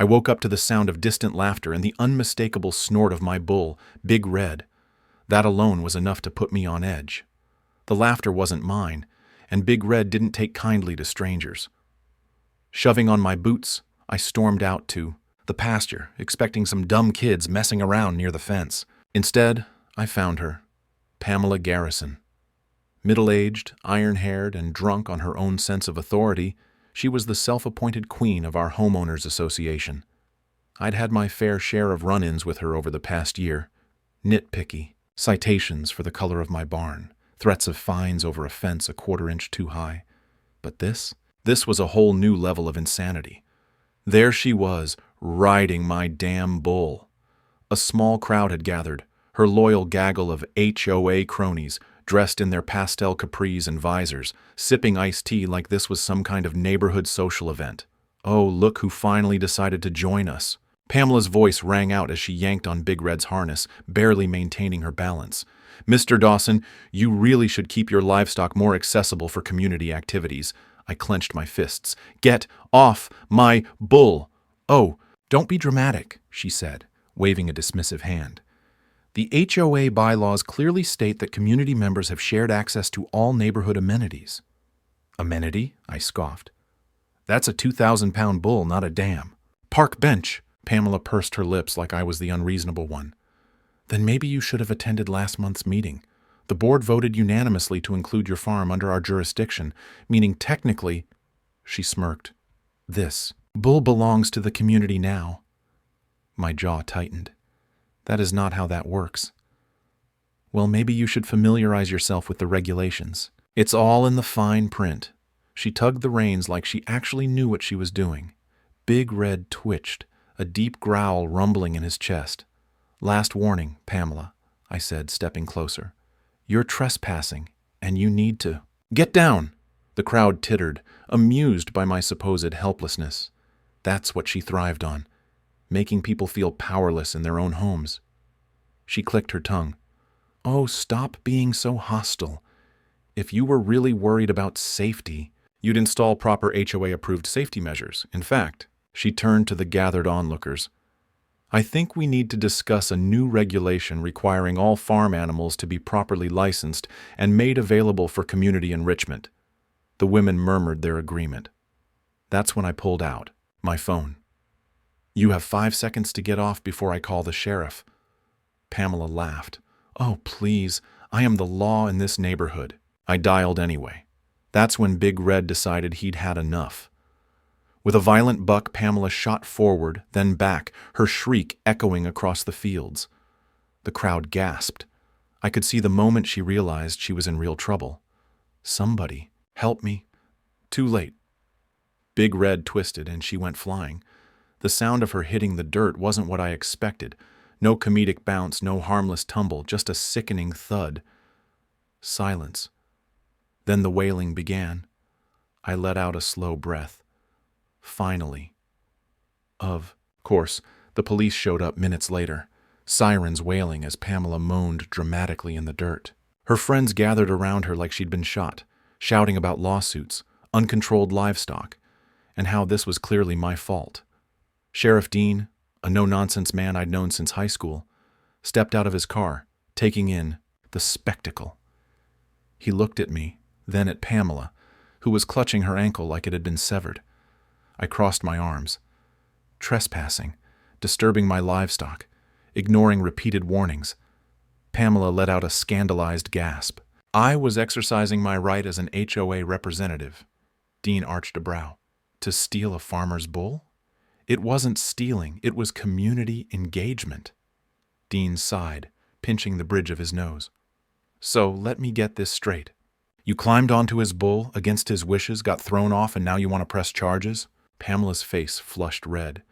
I woke up to the sound of distant laughter and the unmistakable snort of my bull, Big Red. That alone was enough to put me on edge. The laughter wasn't mine, and Big Red didn't take kindly to strangers. Shoving on my boots, I stormed out to the pasture, expecting some dumb kids messing around near the fence. Instead, I found her, Pamela Garrison. Middle-aged, iron-haired, and drunk on her own sense of authority, she was the self-appointed queen of our homeowners association. I'd had my fair share of run-ins with her over the past year. Nitpicky, citations for the color of my barn, threats of fines over a fence a quarter-inch too high. But this was a whole new level of insanity. There she was, riding my damn bull. A small crowd had gathered, her loyal gaggle of HOA cronies, dressed in their pastel capris and visors, sipping iced tea like this was some kind of neighborhood social event. Oh, look who finally decided to join us. Pamela's voice rang out as she yanked on Big Red's harness, barely maintaining her balance. "Mr. Dawson, you really should keep your livestock more accessible for community activities." I clenched my fists. "Get off my bull!" "Oh, don't be dramatic," she said, waving a dismissive hand. "The HOA bylaws clearly state that community members have shared access to all neighborhood amenities." "Amenity?" I scoffed. "That's a 2,000-pound bull, not a dam." "Park bench." Pamela pursed her lips like I was the unreasonable one. "Then maybe you should have attended last month's meeting. The board voted unanimously to include your farm under our jurisdiction, meaning technically—" She smirked. "This bull belongs to the community now." My jaw tightened. "That is not how that works." "Well, maybe you should familiarize yourself with the regulations. It's all in the fine print." She tugged the reins like she actually knew what she was doing. Big Red twitched, a deep growl rumbling in his chest. "Last warning, Pamela," I said, stepping closer. "You're trespassing, and you need to—" "Get down!" The crowd tittered, amused by my supposed helplessness. That's what she thrived on, making people feel powerless in their own homes. She clicked her tongue. "Oh, stop being so hostile. If you were really worried about safety, you'd install proper HOA-approved safety measures. In fact," she turned to the gathered onlookers, "I think we need to discuss a new regulation requiring all farm animals to be properly licensed and made available for community enrichment." The women murmured their agreement. That's when I pulled out my phone. "You have 5 seconds to get off before I call the sheriff." Pamela laughed. "Oh, please, I am the law in this neighborhood." I dialed anyway. That's when Big Red decided he'd had enough. With a violent buck, Pamela shot forward, then back, her shriek echoing across the fields. The crowd gasped. I could see the moment she realized she was in real trouble. "Somebody, help me." Too late. Big Red twisted and she went flying. The sound of her hitting the dirt wasn't what I expected. No comedic bounce, no harmless tumble, just a sickening thud. Silence. Then the wailing began. I let out a slow breath. Finally. Of course, the police showed up minutes later, sirens wailing as Pamela moaned dramatically in the dirt. Her friends gathered around her like she'd been shot, shouting about lawsuits, uncontrolled livestock, and how this was clearly my fault. Sheriff Dean, a no-nonsense man I'd known since high school, stepped out of his car, taking in the spectacle. He looked at me, then at Pamela, who was clutching her ankle like it had been severed. I crossed my arms. Trespassing, disturbing my livestock, ignoring repeated warnings. Pamela let out a scandalized gasp. "I was exercising my right as an HOA representative." Dean arched a brow. "To steal a farmer's bull? It wasn't stealing, it was community engagement." Dean sighed, pinching the bridge of his nose. "So let me get this straight. You climbed onto his bull, against his wishes, got thrown off, and now you want to press charges?" Pamela's face flushed red.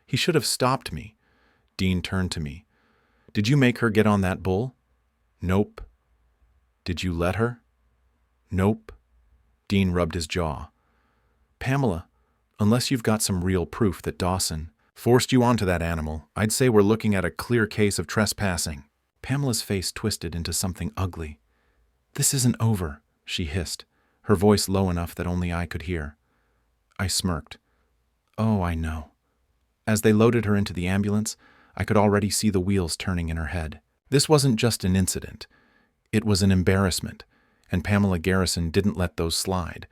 "He should have stopped me." Dean turned to me. "Did you make her get on that bull?" "Nope." "Did you let her?" "Nope." Dean rubbed his jaw. "Pamela, unless you've got some real proof that Dawson forced you onto that animal, I'd say we're looking at a clear case of trespassing." Pamela's face twisted into something ugly. "This isn't over," she hissed, her voice low enough that only I could hear. I smirked. "Oh, I know. As they loaded her into the ambulance, I could already see the wheels turning in her head. This wasn't just an incident. It was an embarrassment, and Pamela Garrison didn't let those slide.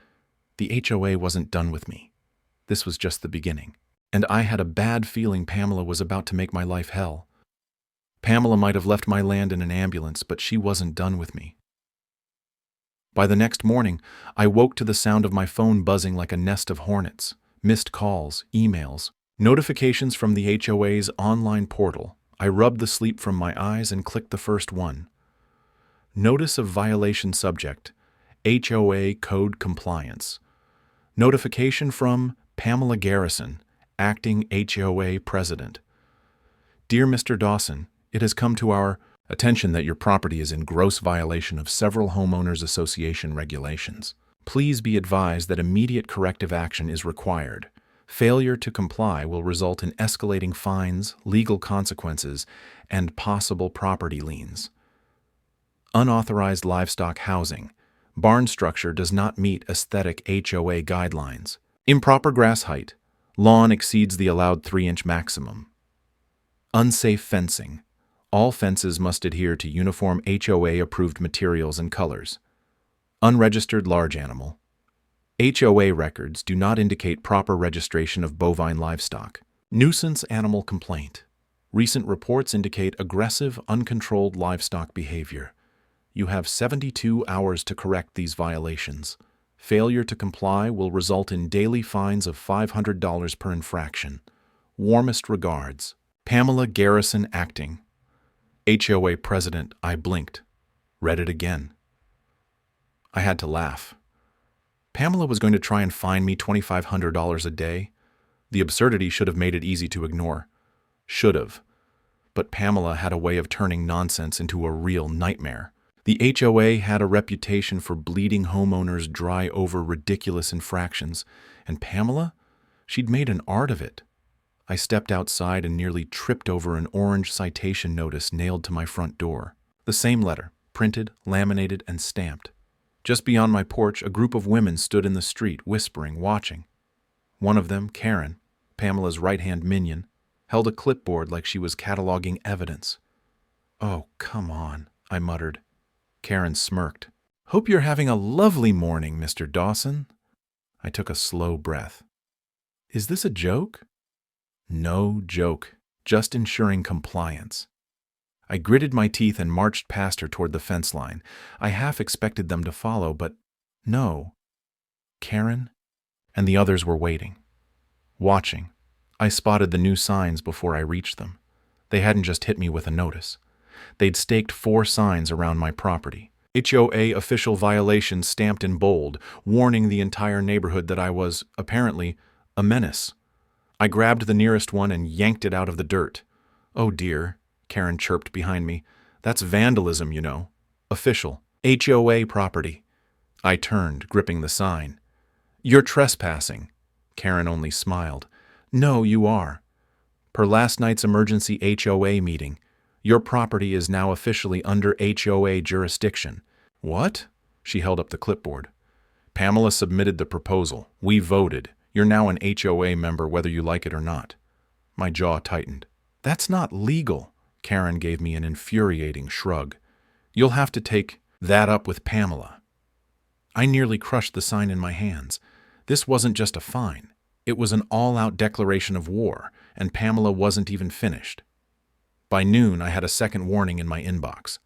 The HOA wasn't done with me. This was just the beginning. And I had a bad feeling Pamela was about to make my life hell. Pamela might have left my land in an ambulance, but she wasn't done with me. By the next morning, I woke to the sound of my phone buzzing like a nest of hornets. Missed calls, emails, notifications from the HOA's online portal. I rubbed the sleep from my eyes and clicked the first one. Notice of violation subject, HOA code compliance. Notification from Pamela Garrison, acting HOA president. Dear Mr. Dawson, it has come to our attention that your property is in gross violation of several homeowners association regulations. Please be advised that immediate corrective action is required. Failure to comply will result in escalating fines, legal consequences, and possible property liens. Unauthorized livestock housing. Barn structure does not meet aesthetic HOA guidelines. Improper grass height. Lawn exceeds the allowed 3-inch maximum. Unsafe fencing. All fences must adhere to uniform HOA-approved materials and colors. Unregistered large animal. HOA records do not indicate proper registration of bovine livestock. Nuisance animal complaint. Recent reports indicate aggressive, uncontrolled livestock behavior. You have 72 hours to correct these violations. Failure to comply will result in daily fines of $500 per infraction. Warmest regards, Pamela Garrison, acting HOA president. I blinked. Read it again. I had to laugh. Pamela was going to try and fine me $2,500 a day. The absurdity should have made it easy to ignore. Should have. But Pamela had a way of turning nonsense into a real nightmare. The HOA had a reputation for bleeding homeowners dry over ridiculous infractions, and Pamela? She'd made an art of it. I stepped outside and nearly tripped over an orange citation notice nailed to my front door. The same letter, printed, laminated, and stamped. Just beyond my porch, a group of women stood in the street, whispering, watching. One of them, Karen, Pamela's right-hand minion, held a clipboard like she was cataloging evidence. "Oh, come on," I muttered. Karen smirked. "Hope you're having a lovely morning, Mr. Dawson." I took a slow breath. Is this a joke? No joke, just ensuring compliance. I gritted my teeth and marched past her toward the fence line. I half expected them to follow, but no. Karen and the others were waiting, watching. I spotted the new signs before I reached them. They hadn't just hit me with a notice. They'd staked 4 signs around my property. HOA official violation stamped in bold, warning the entire neighborhood that I was, apparently, a menace. I grabbed the nearest one and yanked it out of the dirt. "Oh dear," Karen chirped behind me. "That's vandalism, you know. Official. HOA property." I turned, gripping the sign. "You're trespassing." Karen only smiled. "No, you are. Per last night's emergency HOA meeting, your property is now officially under HOA jurisdiction." "What?" She held up the clipboard. "Pamela submitted the proposal. We voted. You're now an HOA member whether you like it or not." My jaw tightened. "That's not legal." Karen gave me an infuriating shrug. "You'll have to take that up with Pamela." I nearly crushed the sign in my hands. This wasn't just a fine. It was an all-out declaration of war, and Pamela wasn't even finished. By noon, I had a second warning in my inbox.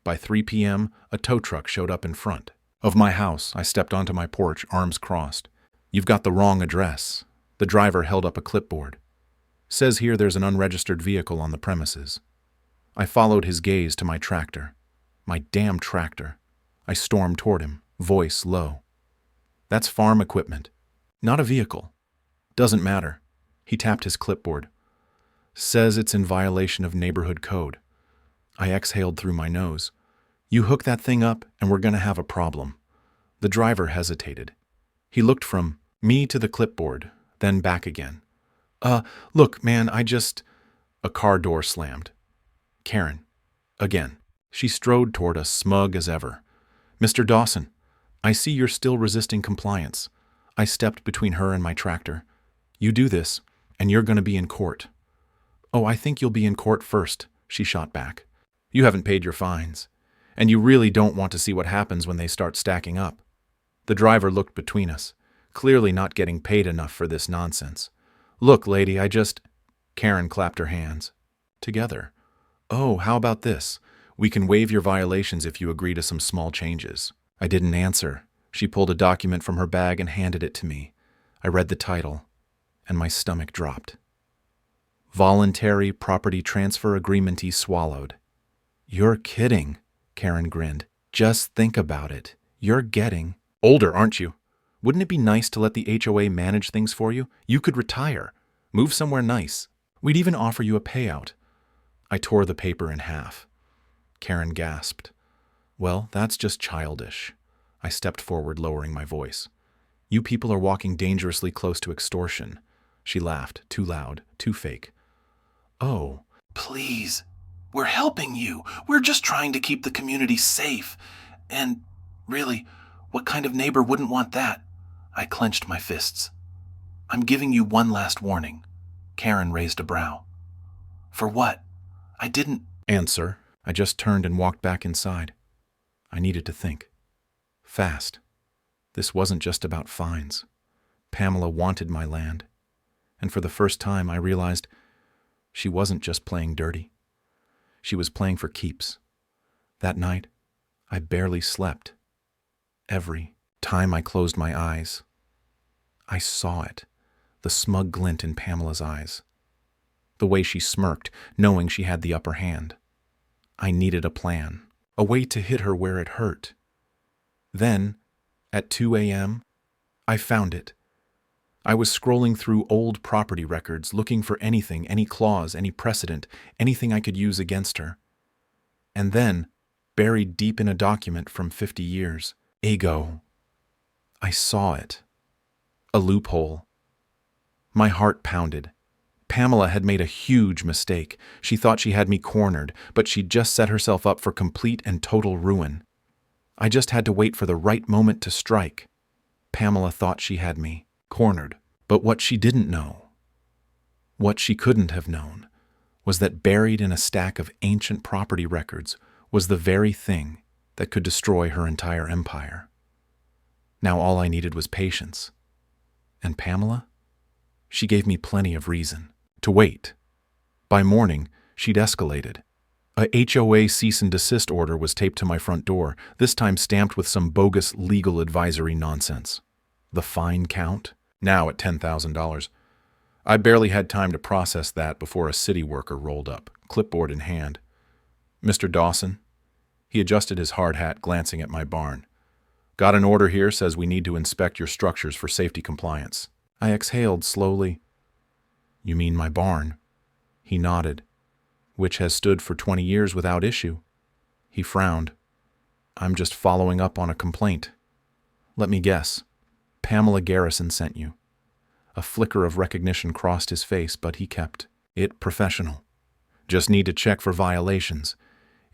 By 3 p.m., a tow truck showed up in front of my house. I stepped onto my porch, arms crossed. "You've got the wrong address." The driver held up a clipboard. "Says here there's an unregistered vehicle on the premises." I followed his gaze to my tractor. My damn tractor. I stormed toward him, voice low. "That's farm equipment, not a vehicle." "Doesn't matter." He tapped his clipboard. "Says it's in violation of neighborhood code." I exhaled through my nose. "You hook that thing up and we're going to have a problem." The driver hesitated. He looked from me to the clipboard, then back again. Look, man, I just..." A car door slammed. Karen. Again. She strode toward us, smug as ever. "Mr. Dawson, I see you're still resisting compliance." I stepped between her and my tractor. "You do this, And you're going to be in court. Oh, I think you'll be in court first, she shot back. You haven't paid your fines. And you really don't want to see what happens when they start stacking up. The driver looked between us, clearly not getting paid enough for this nonsense. Look, lady, Karen clapped her hands. Together. Oh, how about this? We can waive your violations if you agree to some small changes. I didn't answer. She pulled a document from her bag and handed it to me. I read the title, and my stomach dropped. Voluntary Property Transfer Agreement swallowed. You're kidding, Karen grinned. Just think about it. You're getting older, aren't you? Wouldn't it be nice to let the HOA manage things for you? You could retire. Move somewhere nice. We'd even offer you a payout. I tore the paper in half. Karen gasped. Well, that's just childish. I stepped forward, lowering my voice. You people are walking dangerously close to extortion. She laughed, too loud, too fake. Oh. Please. We're helping you. We're just trying to keep the community safe. And, really, what kind of neighbor wouldn't want that? I clenched my fists. I'm giving you one last warning. Karen raised a brow. For what? I didn't answer. I just turned and walked back inside. I needed to think. Fast. This wasn't just about fines. Pamela wanted my land. And for the first time, I realized she wasn't just playing dirty. She was playing for keeps. That night, I barely slept. Every time I closed my eyes, I saw it, the smug glint in Pamela's eyes. The way she smirked, knowing she had the upper hand. I needed a plan, a way to hit her where it hurt. Then, at 2 a.m., I found it. I was scrolling through old property records, looking for anything, any clause, any precedent, anything I could use against her. And then, buried deep in a document from 50 years, ego. I saw it. A loophole. My heart pounded. Pamela had made a huge mistake. She thought she had me cornered, but she'd just set herself up for complete and total ruin. I just had to wait for the right moment to strike. Pamela thought she had me cornered, but what she didn't know, what she couldn't have known, was that buried in a stack of ancient property records was the very thing that could destroy her entire empire. Now all I needed was patience. And Pamela? She gave me plenty of reason to wait. By morning, she'd escalated. A HOA cease and desist order was taped to my front door, this time stamped with some bogus legal advisory nonsense. The fine count? Now at $10,000. I barely had time to process that before a city worker rolled up, clipboard in hand. Mr. Dawson? He adjusted his hard hat, glancing at my barn. Got an order here, says we need to inspect your structures for safety compliance. I exhaled slowly. You mean my barn? He nodded. Which has stood for 20 years without issue. He frowned. I'm just following up on a complaint. Let me guess. Pamela Garrison sent you. A flicker of recognition crossed his face, but he kept it professional. Just need to check for violations.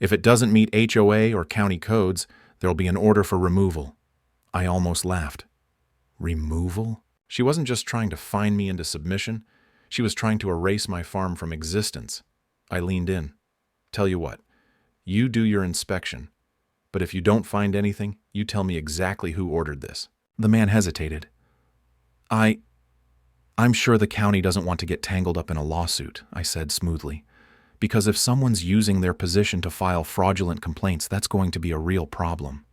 If it doesn't meet HOA or county codes, there'll be an order for removal. I almost laughed. Removal? She wasn't just trying to fine me into submission. She was trying to erase my farm from existence. I leaned in. Tell you what, you do your inspection. But if you don't find anything, you tell me exactly who ordered this. The man hesitated. I'm sure the county doesn't want to get tangled up in a lawsuit, I said smoothly. Because if someone's using their position to file fraudulent complaints, that's going to be a real problem.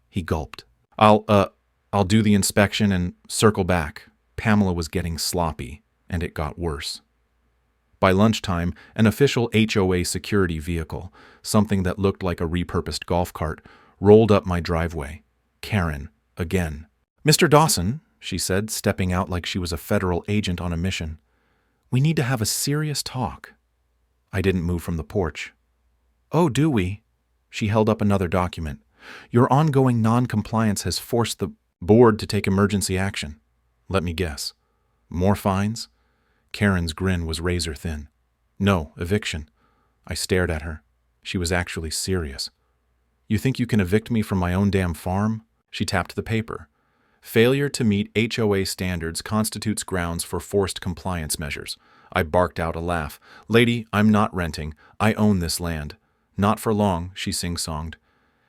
He gulped. I'll do the inspection and circle back. Pamela was getting sloppy, and it got worse. By lunchtime, an official HOA security vehicle, something that looked like a repurposed golf cart, rolled up my driveway. Karen, again. Mr. Dawson, she said, stepping out like she was a federal agent on a mission. We need to have a serious talk. I didn't move from the porch. Oh, do we? She held up another document. Your ongoing non-compliance has forced the board to take emergency action. Let me guess. More fines? Karen's grin was razor thin. No, eviction. I stared at her. She was actually serious. You think you can evict me from my own damn farm? She tapped the paper. Failure to meet HOA standards constitutes grounds for forced compliance measures. I barked out a laugh. Lady, I'm not renting. I own this land. Not for long, she sing-songed.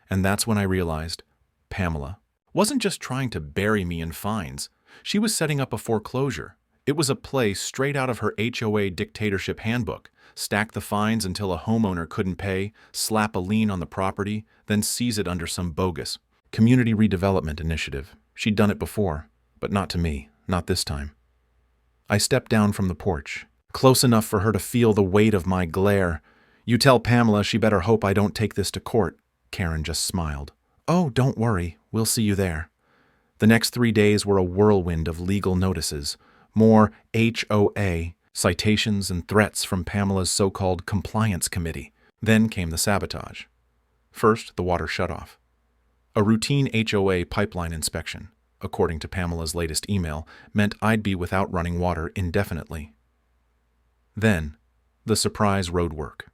And that's when I realized Pamela wasn't just trying to bury me in fines. She was setting up a foreclosure. It was a play straight out of her HOA dictatorship handbook. Stack the fines until a homeowner couldn't pay, slap a lien on the property, then seize it under some bogus community redevelopment initiative. She'd done it before, but not to me, not this time. I stepped down from the porch, close enough for her to feel the weight of my glare. You tell Pamela she better hope I don't take this to court. Karen just smiled. Oh, don't worry, we'll see you there. The next 3 days were a whirlwind of legal notices, more HOA, citations and threats from Pamela's so-called compliance committee. Then came the sabotage. First, the water shutoff. A routine HOA pipeline inspection, according to Pamela's latest email, meant I'd be without running water indefinitely. Then, the surprise road work.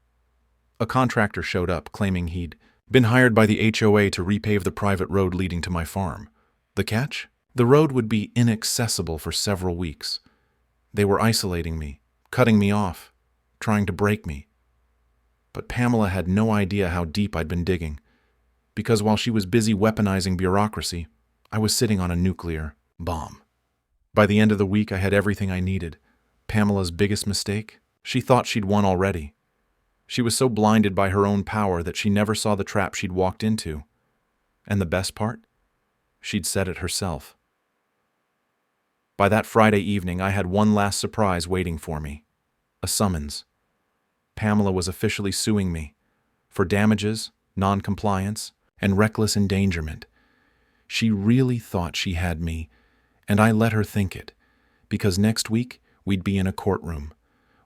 A contractor showed up claiming he'd been hired by the HOA to repave the private road leading to my farm. The catch? The road would be inaccessible for several weeks. They were isolating me, cutting me off, trying to break me. But Pamela had no idea how deep I'd been digging, because while she was busy weaponizing bureaucracy, I was sitting on a nuclear bomb. By the end of the week, I had everything I needed. Pamela's biggest mistake? She thought she'd won already. She was so blinded by her own power that she never saw the trap she'd walked into. And the best part? She'd set it herself. By that Friday evening, I had one last surprise waiting for me. A summons. Pamela was officially suing me for damages, non-compliance, and reckless endangerment. She really thought she had me, and I let her think it, because next week we'd be in a courtroom,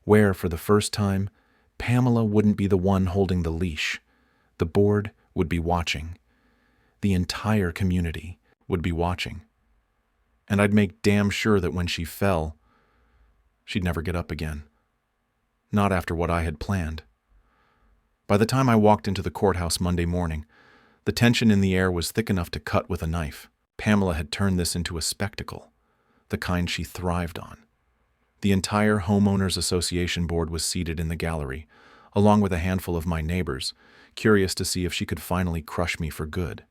where, for the first time, Pamela wouldn't be the one holding the leash. The board would be watching. The entire community would be watching. And I'd make damn sure that when she fell, she'd never get up again. Not after what I had planned. By the time I walked into the courthouse Monday morning, the tension in the air was thick enough to cut with a knife. Pamela had turned this into a spectacle, the kind she thrived on. The entire Homeowners Association board was seated in the gallery, along with a handful of my neighbors, curious to see if she could finally crush me for good.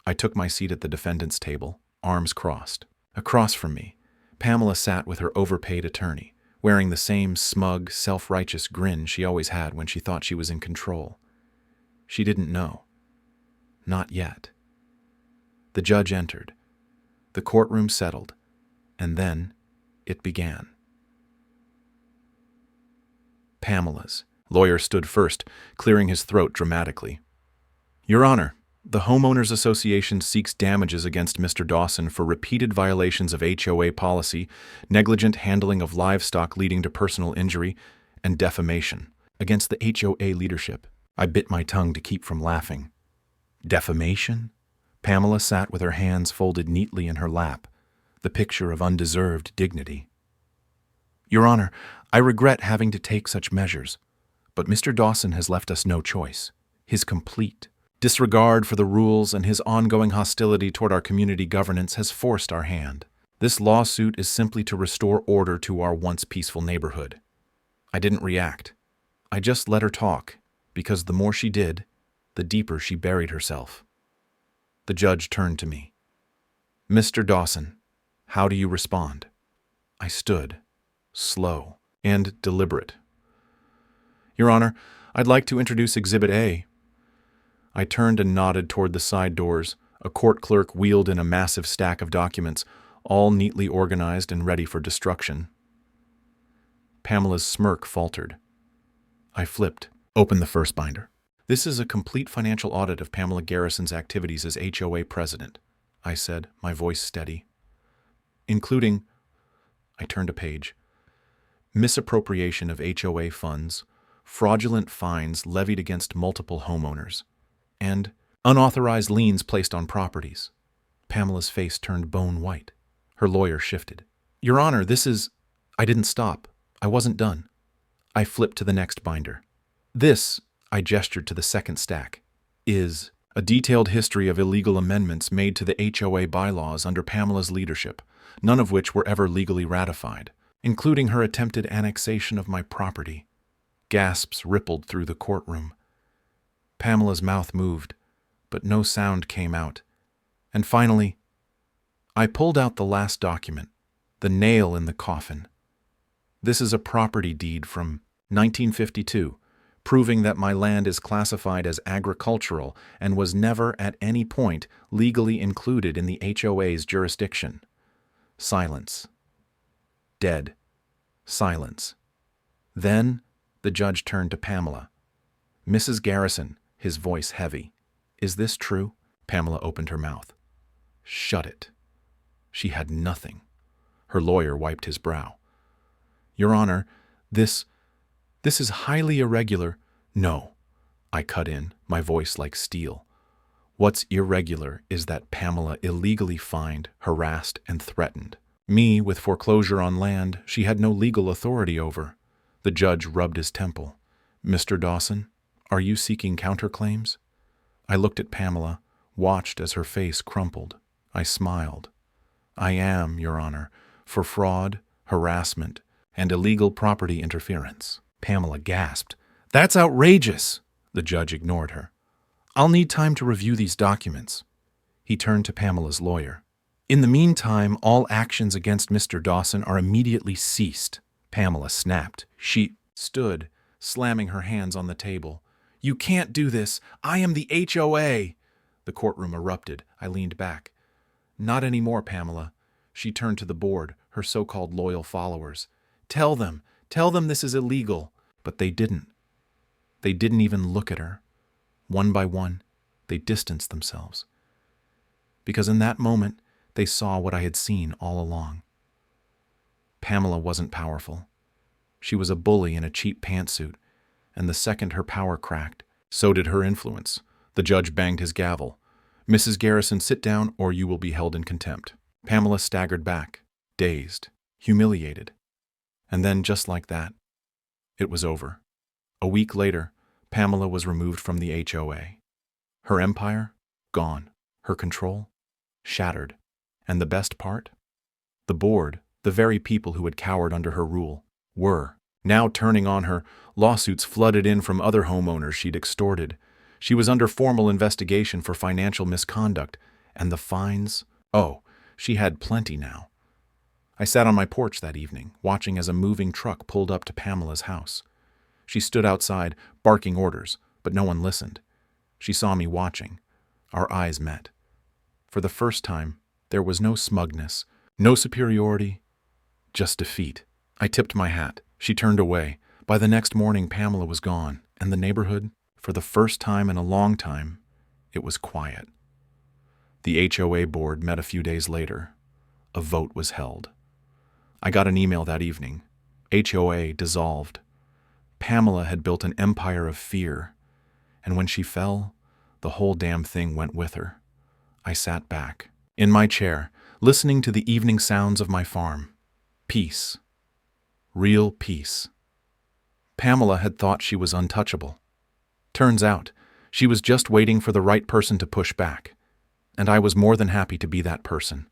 I took my seat at the defendant's table, arms crossed. Across from me, Pamela sat with her overpaid attorney, wearing the same smug, self-righteous grin she always had when she thought she was in control. She didn't know. Not yet. The judge entered. The courtroom settled, and then it began. Pamela's lawyer stood first, clearing his throat dramatically. Your Honor, the Homeowners Association seeks damages against Mr. Dawson for repeated violations of HOA policy, negligent handling of livestock leading to personal injury, and defamation against the HOA leadership. I bit my tongue to keep from laughing. Defamation? Pamela sat with her hands folded neatly in her lap, the picture of undeserved dignity. Your Honor, I regret having to take such measures, but Mr. Dawson has left us no choice. His complete disregard for the rules and his ongoing hostility toward our community governance has forced our hand. This lawsuit is simply to restore order to our once peaceful neighborhood. I didn't react. I just let her talk, because the more she did, the deeper she buried herself. The judge turned to me. Mr. Dawson, how do you respond? I stood, slow and deliberate. Your Honor, I'd like to introduce Exhibit A. I turned and nodded toward the side doors. A court clerk wheeled in a massive stack of documents, all neatly organized and ready for destruction. Pamela's smirk faltered. I flipped, opened the first binder. This is a complete financial audit of Pamela Garrison's activities as HOA president, I said, my voice steady. Including, I turned a page, misappropriation of HOA funds, fraudulent fines levied against multiple homeowners, and unauthorized liens placed on properties. Pamela's face turned bone white. Her lawyer shifted. Your Honor, this is... I didn't stop. I wasn't done. I flipped to the next binder. This, I gestured to the second stack, is A detailed history of illegal amendments made to the HOA bylaws under Pamela's leadership, none of which were ever legally ratified, including her attempted annexation of my property. Gasps rippled through the courtroom. Pamela's mouth moved, but no sound came out. And finally, I pulled out the last document, the nail in the coffin. This is a property deed from 1952, proving that my land is classified as agricultural and was never at any point legally included in the HOA's jurisdiction. Silence. Dead. Silence. Then the judge turned to Pamela. "Mrs. Garrison," his voice heavy. "Is this true?" Pamela opened her mouth. "Shut it." She had nothing. Her lawyer wiped his brow. "Your Honor, this is highly irregular." "No," I cut in, my voice like steel. "What's irregular is that Pamela illegally fined, harassed, and threatened me with foreclosure on land she had no legal authority over." The judge rubbed his temple. "Mr. Dawson, are you seeking counterclaims?" I looked at Pamela, watched as her face crumpled. I smiled. "I am, Your Honor, for fraud, harassment, and illegal property interference." Pamela gasped. "That's outrageous!" The judge ignored her. "I'll need time to review these documents." He turned to Pamela's lawyer. "In the meantime, all actions against Mr. Dawson are immediately ceased." Pamela snapped. She stood, slamming her hands on the table. "You can't do this! I am the HOA!" The courtroom erupted. I leaned back. "Not anymore, Pamela." She turned to the board, her so-called loyal followers. Tell them this is illegal." But they didn't. They didn't even look at her. One by one, they distanced themselves. Because in that moment, they saw what I had seen all along. Pamela wasn't powerful. She was a bully in a cheap pantsuit, and the second her power cracked, so did her influence. The judge banged his gavel. "Mrs. Garrison, sit down or you will be held in contempt." Pamela staggered back, dazed, humiliated. And then, just like that, it was over. A week later, Pamela was removed from the HOA. Her empire, gone. Her control, shattered. And the best part? The board, the very people who had cowered under her rule, were now turning on her. Lawsuits flooded in from other homeowners she'd extorted. She was under formal investigation for financial misconduct. And the fines? Oh, she had plenty now. I sat on my porch that evening, watching as a moving truck pulled up to Pamela's house. She stood outside, barking orders, but no one listened. She saw me watching. Our eyes met. For the first time, there was no smugness, no superiority, just defeat. I tipped my hat. She turned away. By the next morning, Pamela was gone, and the neighborhood, for the first time in a long time, it was quiet. The HOA board met a few days later. A vote was held. I got an email that evening. HOA dissolved. Pamela had built an empire of fear, and when she fell, the whole damn thing went with her. I sat back, in my chair, listening to the evening sounds of my farm. Peace. Real peace. Pamela had thought she was untouchable. Turns out, she was just waiting for the right person to push back, and I was more than happy to be that person.